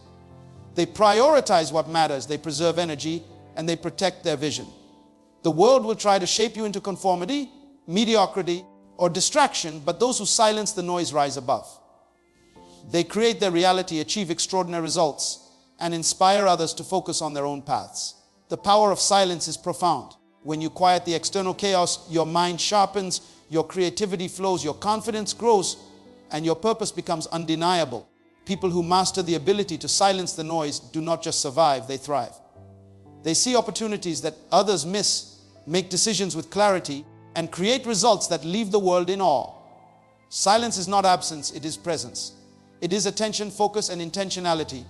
S1: They prioritize what matters, they preserve energy, and they protect their vision. The world will try to shape you into conformity, mediocrity, or distraction, but those who silence the noise rise above. They create their reality, achieve extraordinary results, and inspire others to focus on their own paths. The power of silence is profound. When you quiet the external chaos, your mind sharpens, your creativity flows, your confidence grows, and your purpose becomes undeniable. People who master the ability to silence the noise do not just survive, they thrive. They see opportunities that others miss, make decisions with clarity, and create results that leave the world in awe. Silence is not absence, it is presence. It is attention, focus, and intentionality.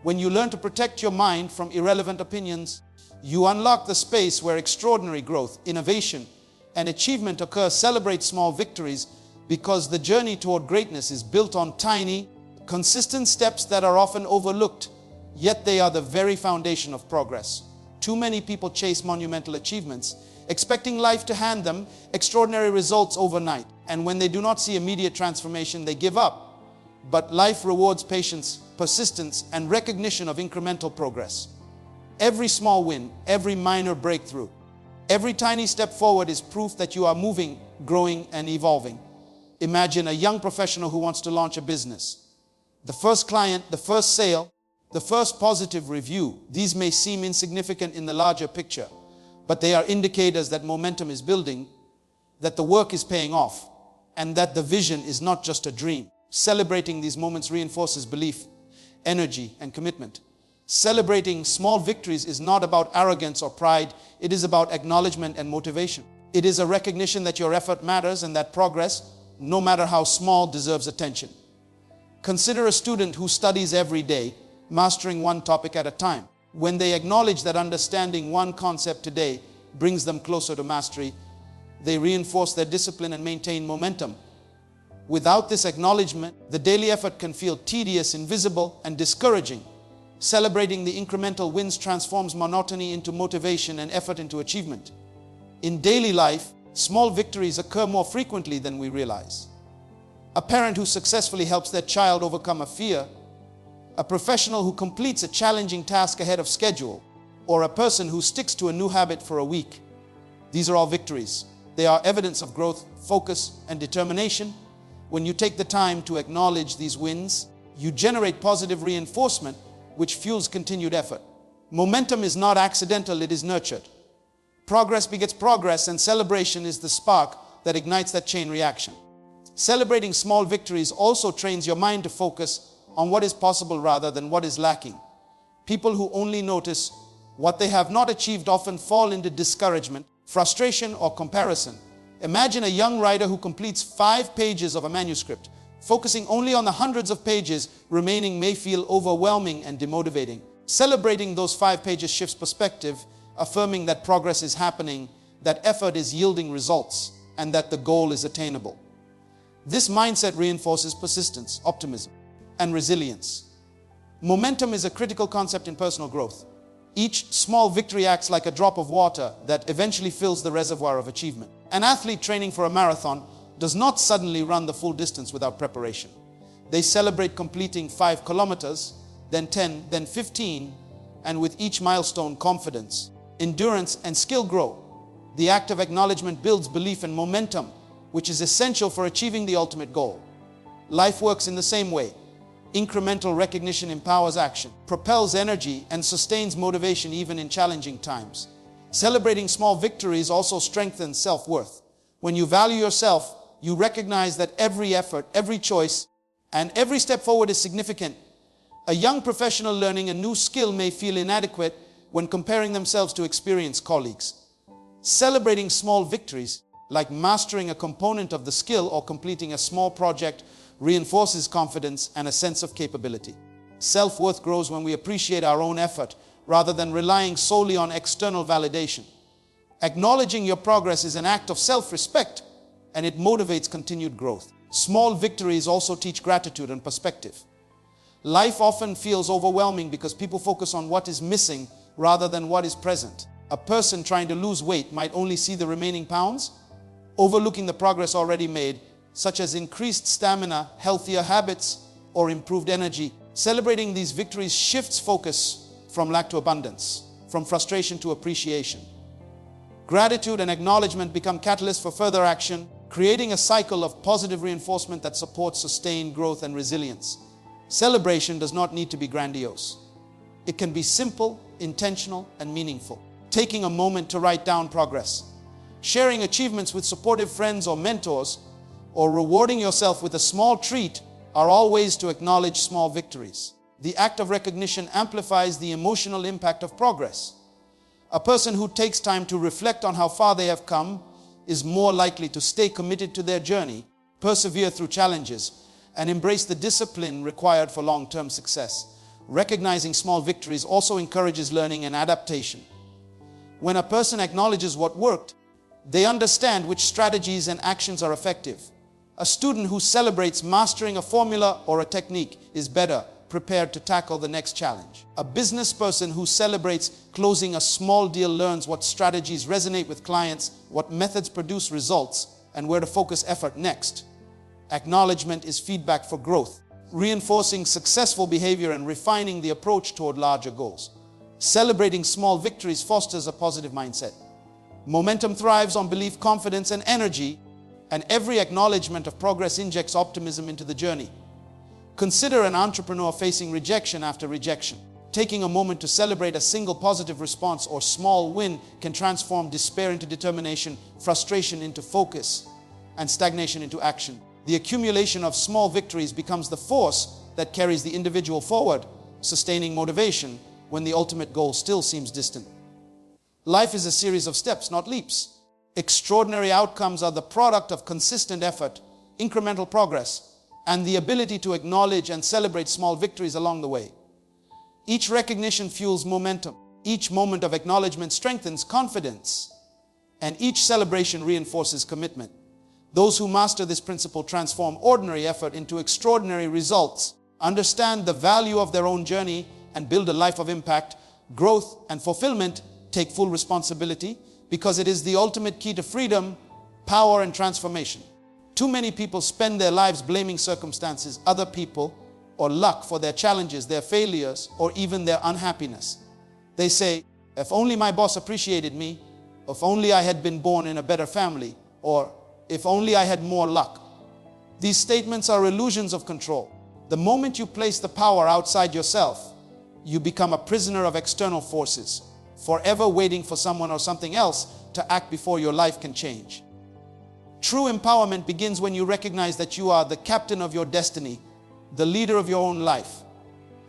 S1: When you learn to protect your mind from irrelevant opinions, you unlock the space where extraordinary growth, innovation, and achievement occur, celebrate small victories, because the journey toward greatness is built on tiny, consistent steps that are often overlooked, yet they are the very foundation of progress. Too many people chase monumental achievements, expecting life to hand them extraordinary results overnight. And when they do not see immediate transformation, they give up. But life rewards patience, persistence, and recognition of incremental progress. Every small win, every minor breakthrough, every tiny step forward is proof that you are moving, growing, and evolving. Imagine a young professional who wants to launch a business. The first client, the first sale, the first positive review. These may seem insignificant in the larger picture, but they are indicators that momentum is building, that the work is paying off, and that the vision is not just a dream. Celebrating these moments reinforces belief, energy, and commitment. Celebrating small victories is not about arrogance or pride. It is about acknowledgement and motivation. It is a recognition that your effort matters and that progress, no matter how small, deserves attention. Consider a student who studies every day, mastering one topic at a time. When they acknowledge that understanding one concept today brings them closer to mastery, they reinforce their discipline and maintain momentum. Without this acknowledgement, the daily effort can feel tedious, invisible, and discouraging. Celebrating the incremental wins transforms monotony into motivation and effort into achievement. In daily life, small victories occur more frequently than we realize. A parent who successfully helps their child overcome a fear, a professional who completes a challenging task ahead of schedule, or a person who sticks to a new habit for a week. These are all victories. They are evidence of growth, focus, and determination. When you take the time to acknowledge these wins, you generate positive reinforcement, which fuels continued effort. Momentum is not accidental, it is nurtured. Progress begets progress, and celebration is the spark that ignites that chain reaction. Celebrating small victories also trains your mind to focus on what is possible rather than what is lacking. People who only notice what they have not achieved often fall into discouragement, frustration, or comparison. Imagine a young writer who completes 5 pages of a manuscript. Focusing only on the hundreds of pages remaining may feel overwhelming and demotivating. Celebrating those 5 pages shifts perspective, affirming that progress is happening, that effort is yielding results, and that the goal is attainable. This mindset reinforces persistence, optimism, and resilience. Momentum is a critical concept in personal growth. Each small victory acts like a drop of water that eventually fills the reservoir of achievement. An athlete training for a marathon does not suddenly run the full distance without preparation. They celebrate completing 5 kilometers, then 10, then 15, and with each milestone, confidence, endurance, and skill grow. The act of acknowledgement builds belief and momentum, which is essential for achieving the ultimate goal. Life works in the same way. Incremental recognition empowers action, propels energy, and sustains motivation even in challenging times. Celebrating small victories also strengthens self-worth. When you value yourself, you recognize that every effort, every choice, and every step forward is significant. A young professional learning a new skill may feel inadequate when comparing themselves to experienced colleagues. Celebrating small victories, like mastering a component of the skill or completing a small project, reinforces confidence and a sense of capability. Self-worth grows when we appreciate our own effort rather than relying solely on external validation. Acknowledging your progress is an act of self-respect, and it motivates continued growth. Small victories also teach gratitude and perspective. Life often feels overwhelming because people focus on what is missing rather than what is present. A person trying to lose weight might only see the remaining pounds, overlooking the progress already made, such as increased stamina, healthier habits, or improved energy. Celebrating these victories shifts focus from lack to abundance, from frustration to appreciation. Gratitude and acknowledgement become catalysts for further action, creating a cycle of positive reinforcement that supports sustained growth and resilience. Celebration does not need to be grandiose. It can be simple, intentional, and meaningful. Taking a moment to write down progress, sharing achievements with supportive friends or mentors, or rewarding yourself with a small treat are all ways to acknowledge small victories. The act of recognition amplifies the emotional impact of progress. A person who takes time to reflect on how far they have come is more likely to stay committed to their journey, persevere through challenges, and embrace the discipline required for long-term success. Recognizing small victories also encourages learning and adaptation. When a person acknowledges what worked, They understand which strategies and actions are effective. A student who celebrates mastering a formula or a technique is better prepared to tackle the next challenge. A business person who celebrates closing a small deal learns what strategies resonate with clients, what methods produce results, and where to focus effort next. Acknowledgement is feedback for growth, reinforcing successful behavior and refining the approach toward larger goals. Celebrating small victories fosters a positive mindset. Momentum thrives on belief, confidence, and energy, and every acknowledgement of progress injects optimism into the journey. Consider an entrepreneur facing rejection after rejection. Taking a moment to celebrate a single positive response or small win can transform despair into determination, frustration into focus, and stagnation into action. The accumulation of small victories becomes the force that carries the individual forward, sustaining motivation when the ultimate goal still seems distant. Life is a series of steps, not leaps. Extraordinary outcomes are the product of consistent effort, incremental progress, and the ability to acknowledge and celebrate small victories along the way. Each recognition fuels momentum. Each moment of acknowledgement strengthens confidence, and each celebration reinforces commitment. Those who master this principle transform ordinary effort into extraordinary results, understand the value of their own journey, and build a life of impact, growth, and fulfillment. Take full responsibility, because it is the ultimate key to freedom, power, and transformation. Too many people spend their lives blaming circumstances, other people, or luck for their challenges, their failures, or even their unhappiness. They say, if only my boss appreciated me, if only I had been born in a better family, or if only I had more luck. These statements are illusions of control. The moment you place the power outside yourself, you become a prisoner of external forces, forever waiting for someone or something else to act before your life can change. True empowerment begins when you recognize that you are the captain of your destiny, the leader of your own life,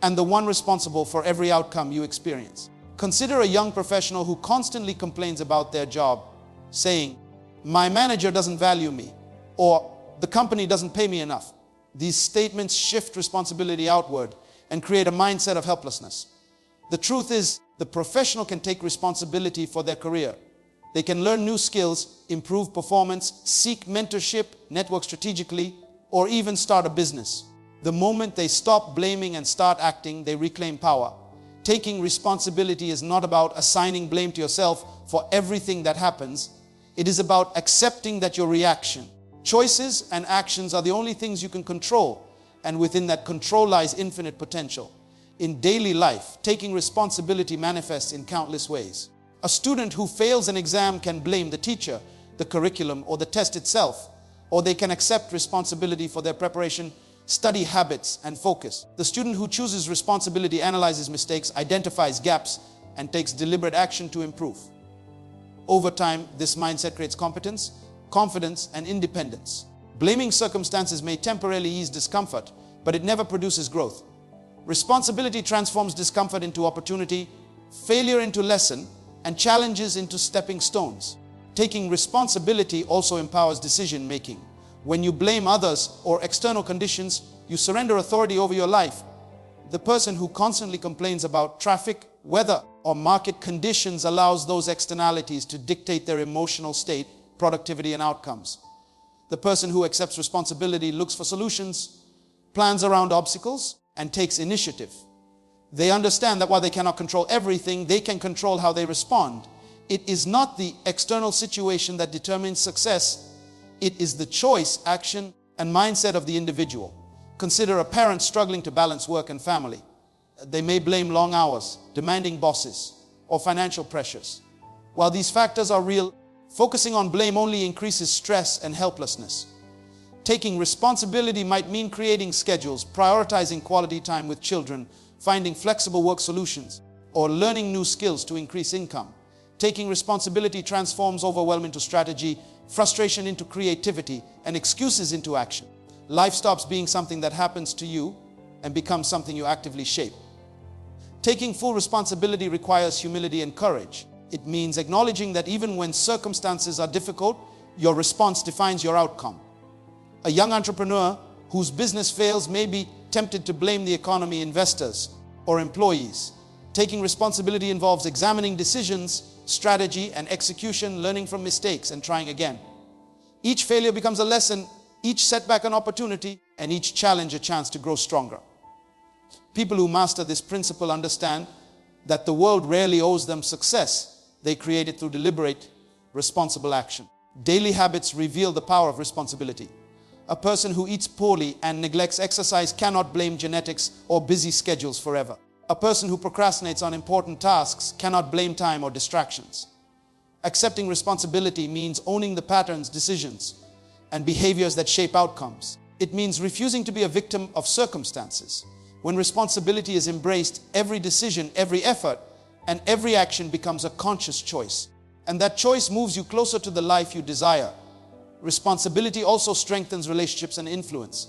S1: and the one responsible for every outcome you experience. Consider a young professional who constantly complains about their job, saying, "My manager doesn't value me," or "The company doesn't pay me enough." These statements shift responsibility outward and create a mindset of helplessness. The truth is, the professional can take responsibility for their career. They can learn new skills, improve performance, seek mentorship, network strategically, or even start a business. The moment they stop blaming and start acting, they reclaim power. Taking responsibility is not about assigning blame to yourself for everything that happens. It is about accepting that your reaction, choices, and actions are the only things you can control, and within that control lies infinite potential. In daily life, taking responsibility manifests in countless ways. A student who fails an exam can blame the teacher, the curriculum, or the test itself, or they can accept responsibility for their preparation, study habits, and focus. The student who chooses responsibility analyzes mistakes, identifies gaps, and takes deliberate action to improve. Over time, this mindset creates competence, confidence, and independence. Blaming circumstances may temporarily ease discomfort, but it never produces growth. Responsibility transforms discomfort into opportunity, failure into lesson, and challenges into stepping stones. Taking responsibility also empowers decision making. When you blame others or external conditions, you surrender authority over your life. The person who constantly complains about traffic, weather, or market conditions allows those externalities to dictate their emotional state, productivity, and outcomes. The person who accepts responsibility looks for solutions, plans around obstacles, and takes initiative. They understand that while they cannot control everything, they can control how they respond. It is not the external situation that determines success. It is the choice, action, and mindset of the individual. Consider a parent struggling to balance work and family. They may blame long hours, demanding bosses, or financial pressures. While these factors are real, focusing on blame only increases stress and helplessness. Taking responsibility might mean creating schedules, prioritizing quality time with children, finding flexible work solutions, or learning new skills to increase income. Taking responsibility transforms overwhelm into strategy, frustration into creativity, and excuses into action. Life stops being something that happens to you and becomes something you actively shape. Taking full responsibility requires humility and courage. It means acknowledging that even when circumstances are difficult, your response defines your outcome. A young entrepreneur whose business fails may be tempted to blame the economy, investors, or employees. Taking responsibility involves examining decisions, strategy, and execution, learning from mistakes and trying again. Each failure becomes a lesson, each setback an opportunity, and each challenge a chance to grow stronger. People who master this principle understand that the world rarely owes them success. They create it through deliberate, responsible action. Daily habits reveal the power of responsibility. A person who eats poorly and neglects exercise cannot blame genetics or busy schedules forever. A person who procrastinates on important tasks cannot blame time or distractions. Accepting responsibility means owning the patterns, decisions, and behaviors that shape outcomes. It means refusing to be a victim of circumstances. When responsibility is embraced, every decision, every effort, and every action becomes a conscious choice. And that choice moves you closer to the life you desire. Responsibility also strengthens relationships and influence.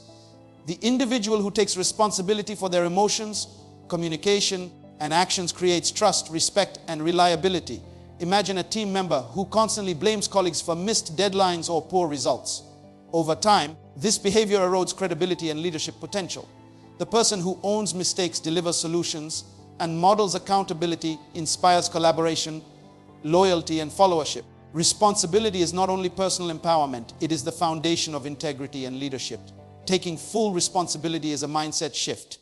S1: The individual who takes responsibility for their emotions, communication, and actions creates trust, respect, and reliability. Imagine a team member who constantly blames colleagues for missed deadlines or poor results. Over time, this behavior erodes credibility and leadership potential. The person who owns mistakes, delivers solutions, and models accountability inspires collaboration, loyalty, and followership. Responsibility is not only personal empowerment, it is the foundation of integrity and leadership. Taking full responsibility is a mindset shift.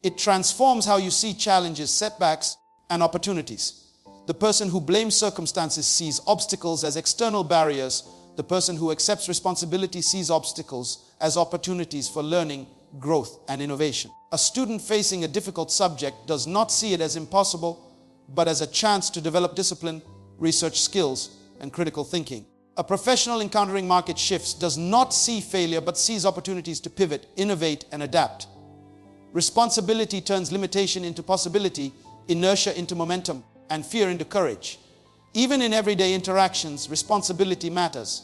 S1: It transforms how you see challenges, setbacks, and opportunities. The person who blames circumstances sees obstacles as external barriers. The person who accepts responsibility sees obstacles as opportunities for learning, growth, and innovation. A student facing a difficult subject does not see it as impossible, but as a chance to develop discipline, research skills, and critical thinking. A professional encountering market shifts does not see failure, but sees opportunities to pivot, innovate, and adapt. Responsibility turns limitation into possibility, inertia into momentum, and fear into courage. Even in everyday interactions, responsibility matters.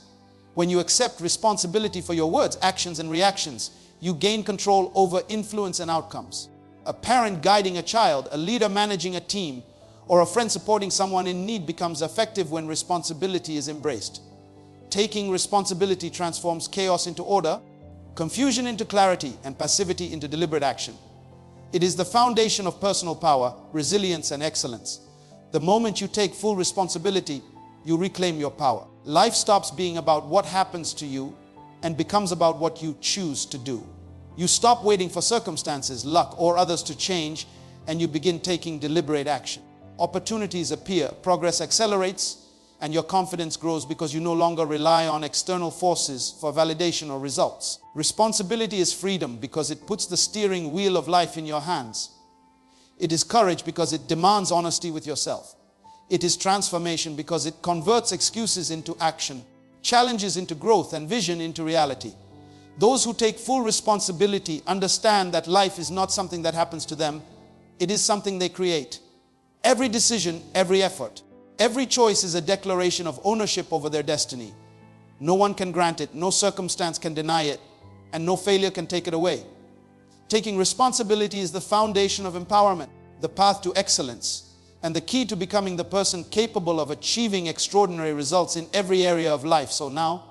S1: When you accept responsibility for your words, actions, and reactions, you gain control over influence and outcomes. A parent guiding a child, a leader managing a team, or a friend supporting someone in need becomes effective when responsibility is embraced. Taking responsibility transforms chaos into order, confusion into clarity, and passivity into deliberate action. It is the foundation of personal power, resilience, and excellence. The moment you take full responsibility, you reclaim your power. Life stops being about what happens to you and becomes about what you choose to do. You stop waiting for circumstances, luck, or others to change, and you begin taking deliberate action. Opportunities appear, progress accelerates, and your confidence grows because you no longer rely on external forces for validation or results. Responsibility is freedom because it puts the steering wheel of life in your hands. It is courage because it demands honesty with yourself. It is transformation because it converts excuses into action, challenges into growth, and vision into reality. Those who take full responsibility understand that life is not something that happens to them, it is something they create. Every decision, every effort, every choice is a declaration of ownership over their destiny. No one can grant it, no circumstance can deny it, and no failure can take it away. Taking responsibility is the foundation of empowerment, the path to excellence, and the key to becoming the person capable of achieving extraordinary results in every area of life. So now,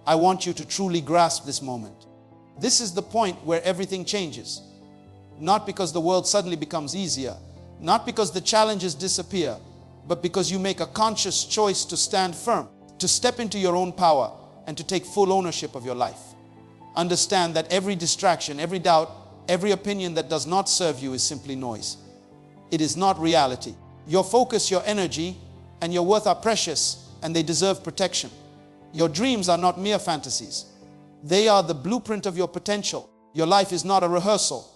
S1: I want you to truly grasp this moment. This is the point where everything changes. Not because the world suddenly becomes easier, not because the challenges disappear, but because you make a conscious choice to stand firm, to step into your own power, and to take full ownership of your life. Understand that every distraction, every doubt, every opinion that does not serve you is simply noise. It is not reality. Your focus, your energy, and your worth are precious, and they deserve protection. Your dreams are not mere fantasies. They are the blueprint of your potential. Your life is not a rehearsal.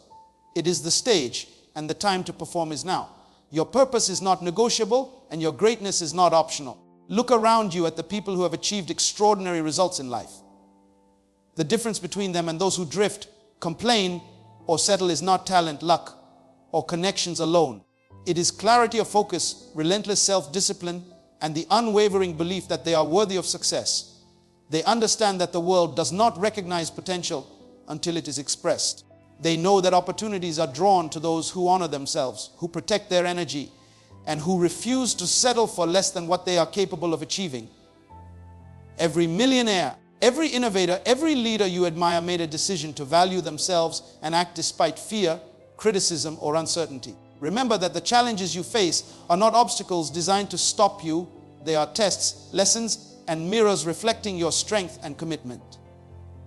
S1: It is the stage, and the time to perform is now. Your purpose is not negotiable, and your greatness is not optional. Look around you at the people who have achieved extraordinary results in life. The difference between them and those who drift, complain, or settle is not talent, luck, or connections alone. It is clarity of focus, relentless self-discipline, and the unwavering belief that they are worthy of success. They understand that the world does not recognize potential until it is expressed. They know that opportunities are drawn to those who honor themselves, who protect their energy, and who refuse to settle for less than what they are capable of achieving. Every millionaire, every innovator, every leader you admire made a decision to value themselves and act despite fear, criticism, or uncertainty. Remember that the challenges you face are not obstacles designed to stop you. They are tests, lessons, and mirrors reflecting your strength and commitment.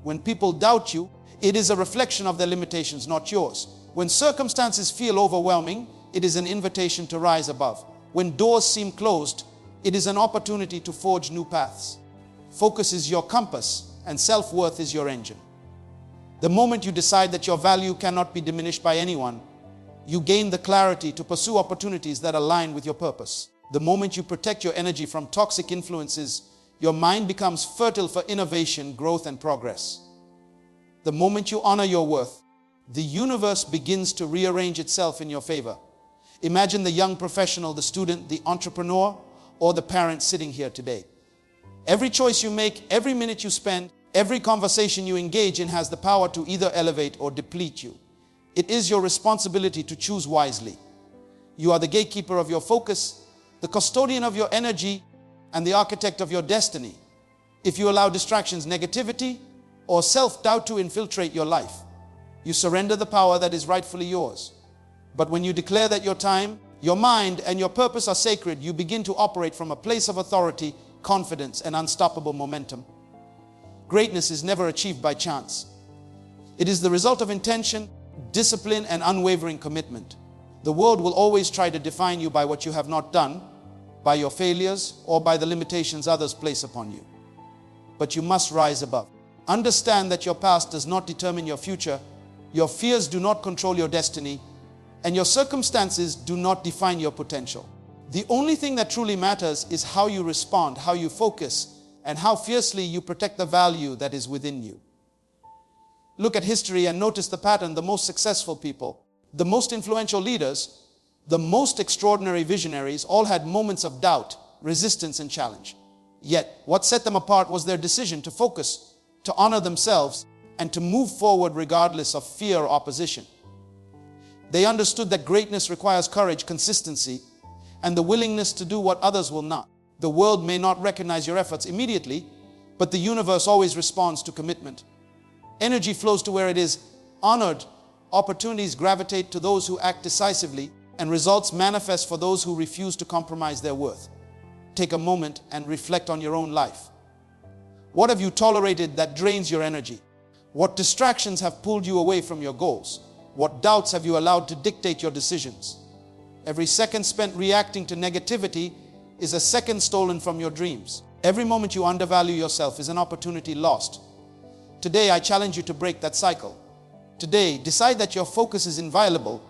S1: When people doubt you, it is a reflection of their limitations, not yours. When circumstances feel overwhelming, it is an invitation to rise above. When doors seem closed, it is an opportunity to forge new paths. Focus is your compass, and self-worth is your engine. The moment you decide that your value cannot be diminished by anyone, you gain the clarity to pursue opportunities that align with your purpose. The moment you protect your energy from toxic influences, your mind becomes fertile for innovation, growth, and progress. The moment you honor your worth, the universe begins to rearrange itself in your favor. Imagine the young professional, the student, the entrepreneur, or the parent sitting here today. Every choice you make, every minute you spend, every conversation you engage in has the power to either elevate or deplete you. It is your responsibility to choose wisely. You are the gatekeeper of your focus, the custodian of your energy, and the architect of your destiny. If you allow distractions, negativity, or self-doubt to infiltrate your life, you surrender the power that is rightfully yours. But when you declare that your time, your mind, and your purpose are sacred, you begin to operate from a place of authority, confidence, and unstoppable momentum. Greatness is never achieved by chance. It is the result of intention, discipline, and unwavering commitment. The world will always try to define you by what you have not done, by your failures, or by the limitations others place upon you. But you must rise above. Understand that your past does not determine your future, your fears do not control your destiny, and your circumstances do not define your potential. The only thing that truly matters is how you respond, how you focus, and how fiercely you protect the value that is within you. Look at history and notice the pattern. The most successful people, the most influential leaders, the most extraordinary visionaries all had moments of doubt, resistance, and challenge. Yet, what set them apart was their decision to focus, to honor themselves, and to move forward regardless of fear or opposition. They understood that greatness requires courage, consistency, and the willingness to do what others will not. The world may not recognize your efforts immediately, but the universe always responds to commitment. Energy flows to where it is honored, opportunities gravitate to those who act decisively, and results manifest for those who refuse to compromise their worth. Take a moment and reflect on your own life. What have you tolerated that drains your energy? What distractions have pulled you away from your goals? What doubts have you allowed to dictate your decisions? Every second spent reacting to negativity is a second stolen from your dreams. Every moment you undervalue yourself is an opportunity lost. Today, I challenge you to break that cycle. Today, decide that your focus is inviolable,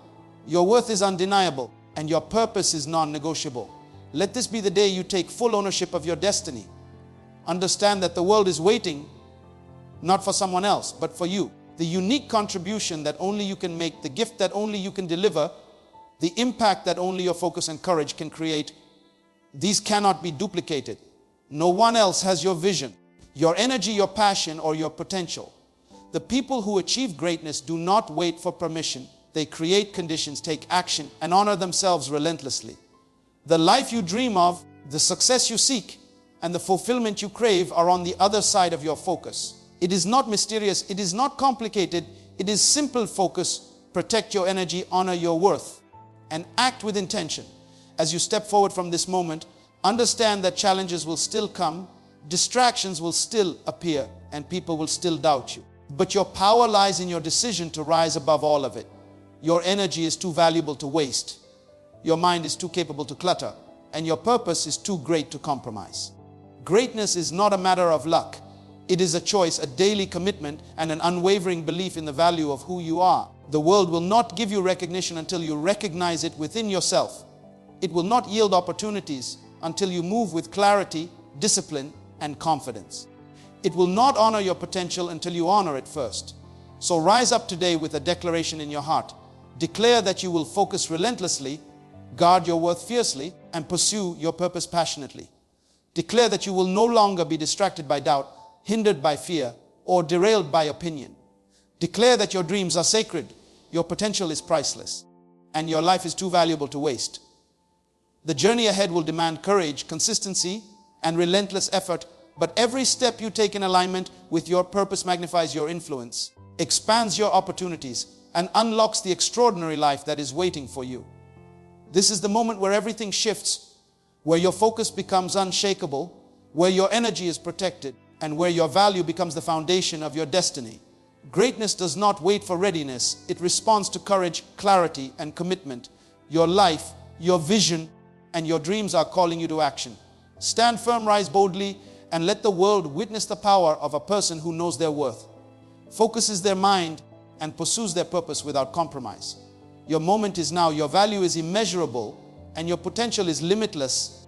S1: your worth is undeniable, and your purpose is non-negotiable. Let this be the day you take full ownership of your destiny. Understand that the world is waiting, not for someone else, but for you. The unique contribution that only you can make, the gift that only you can deliver, the impact that only your focus and courage can create, these cannot be duplicated. No one else has your vision, your energy, your passion, or your potential. The people who achieve greatness do not wait for permission. They create conditions, take action, and honor themselves relentlessly. The life you dream of, the success you seek, and the fulfillment you crave are on the other side of your focus. It is not mysterious, it is not complicated, it is simple focus. Protect your energy, honor your worth, and act with intention. As you step forward from this moment, understand that challenges will still come, distractions will still appear, and people will still doubt you. But your power lies in your decision to rise above all of it. Your energy is too valuable to waste. Your mind is too capable to clutter, and your purpose is too great to compromise. Greatness is not a matter of luck. It is a choice, a daily commitment, and an unwavering belief in the value of who you are. The world will not give you recognition until you recognize it within yourself. It will not yield opportunities until you move with clarity, discipline, and confidence. It will not honor your potential until you honor it first. So rise up today with a declaration in your heart. Declare that you will focus relentlessly, guard your worth fiercely, and pursue your purpose passionately. Declare that you will no longer be distracted by doubt, hindered by fear, or derailed by opinion. Declare that your dreams are sacred, your potential is priceless, and your life is too valuable to waste. The journey ahead will demand courage, consistency, and relentless effort, but every step you take in alignment with your purpose magnifies your influence, expands your opportunities, and unlocks the extraordinary life that is waiting for you. This is the moment where everything shifts, where your focus becomes unshakable, where your energy is protected, and where your value becomes the foundation of your destiny. Greatness does not wait for readiness. It responds to courage, clarity, and commitment. Your life, your vision, and your dreams are calling you to action. Stand firm, rise boldly, and let the world witness the power of a person who knows their worth, focuses their mind, and pursues their purpose without compromise. Your moment is now. Your value is immeasurable, and your potential is limitless.